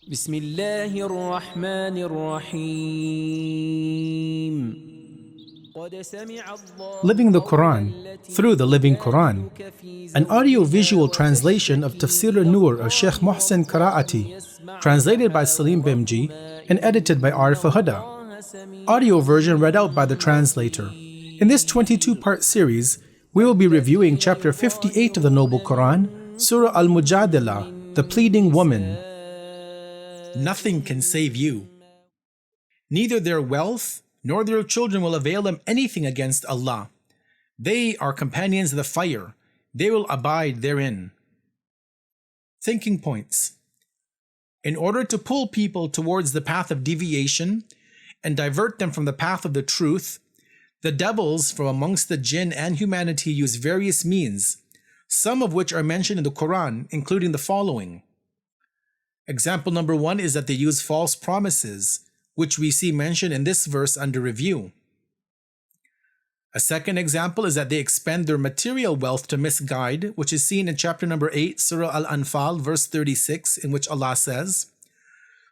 بسم الله الرحمن الرحيم. Living the Quran through the Living Quran, an audio-visual translation of Tafsir al-Nur of Sheikh Mohsen Qiraati, translated by Salim Bimji and edited by Arif Huda. Audio version read out by the translator. In this 22-part series, we will be reviewing chapter 58 of the Noble Quran, Surah al-Mujadilah, the Pleading Woman. Nothing can save you. Neither their wealth nor their children will avail them anything against Allah. They are companions of the fire. They will abide therein. Thinking points. In order to pull people towards the path of deviation and divert them from the path of the truth, the devils from amongst the jinn and humanity use various means, some of which are mentioned in the Quran, including the following. Example number 1 is that they use false promises, which we see mentioned in this verse under review. A second example is that they expend their material wealth to misguide, which is seen in chapter number 8, Surah Al-Anfal, verse 36, in which Allah says,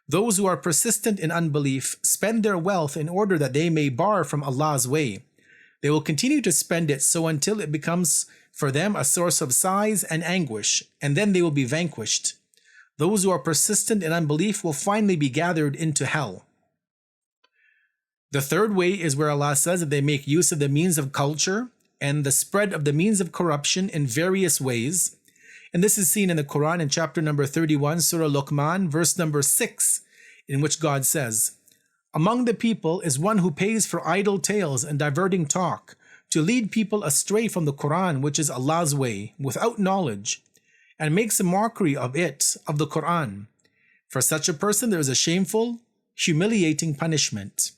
"Those who are persistent in unbelief spend their wealth in order that they may bar from Allah's way. They will continue to spend it so until it becomes for them a source of sighs and anguish, and then they will be vanquished. Those who are persistent in unbelief will finally be gathered into hell." The third way is where Allah says that they make use of the means of culture and the spread of the means of corruption in various ways. And this is seen in the Quran in chapter number 31, Surah Luqman, verse number 6, in which God says, "Among the people is one who pays for idle tales and diverting talk, to lead people astray from the Quran, which is Allah's way, without knowledge, and makes a mockery of it, of the Quran. For such a person there is a shameful, humiliating punishment."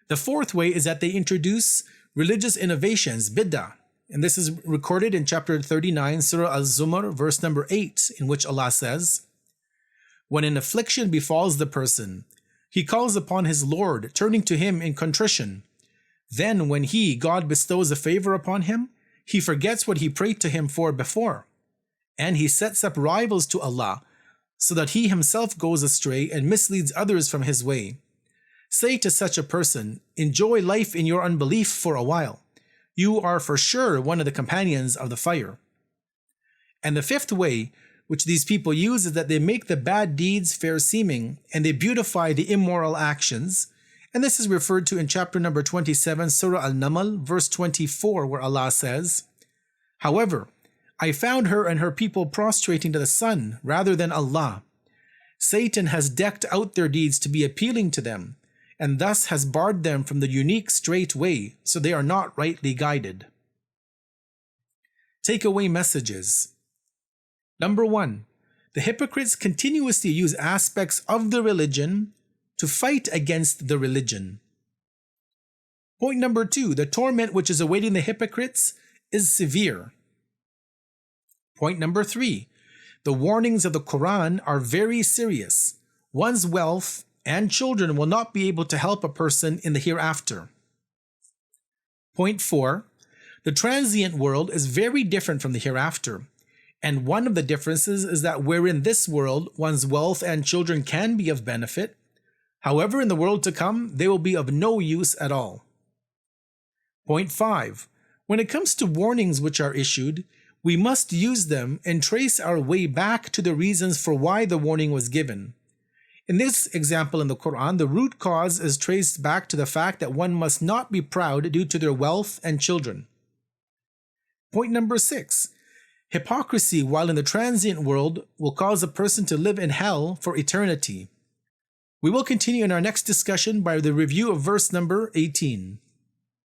The fourth way is that they introduce religious innovations, bid'ah, and this is recorded in chapter 39, Surah Al-Zumar, verse number 8, in which Allah says, "When an affliction befalls the person, he calls upon his Lord, turning to him in contrition. Then when he, God, bestows a favor upon him, he forgets what he prayed to him for before, and he sets up rivals to Allah, so that he himself goes astray and misleads others from his way. Say to such a person, enjoy life in your unbelief for a while. You are for sure one of the companions of the fire." And the fifth way, which these people use, is that they make the bad deeds fair seeming and they beautify the immoral actions. And this is referred to in chapter number 27, Surah Al-Naml, verse 24, where Allah says, "However, I found her and her people prostrating to the sun rather than Allah. Satan has decked out their deeds to be appealing to them, and thus has barred them from the unique straight way, so they are not rightly guided." Takeaway messages. Number 1, the hypocrites continuously use aspects of the religion to fight against the religion. Point number 2, the torment which is awaiting the hypocrites is severe. Point number 3, the warnings of the Quran are very serious. One's wealth and children will not be able to help a person in the hereafter. Point 4, the transient world is very different from the hereafter, and one of the differences is that wherein this world one's wealth and children can be of benefit, however in the world to come they will be of no use at all. Point 5, when it comes to warnings which are issued, we must use them and trace our way back to the reasons for why the warning was given. In this example in the Quran, the root cause is traced back to the fact that one must not be proud due to their wealth and children. Point number 6, hypocrisy while in the transient world will cause a person to live in hell for eternity. We will continue in our next discussion by the review of verse number 18.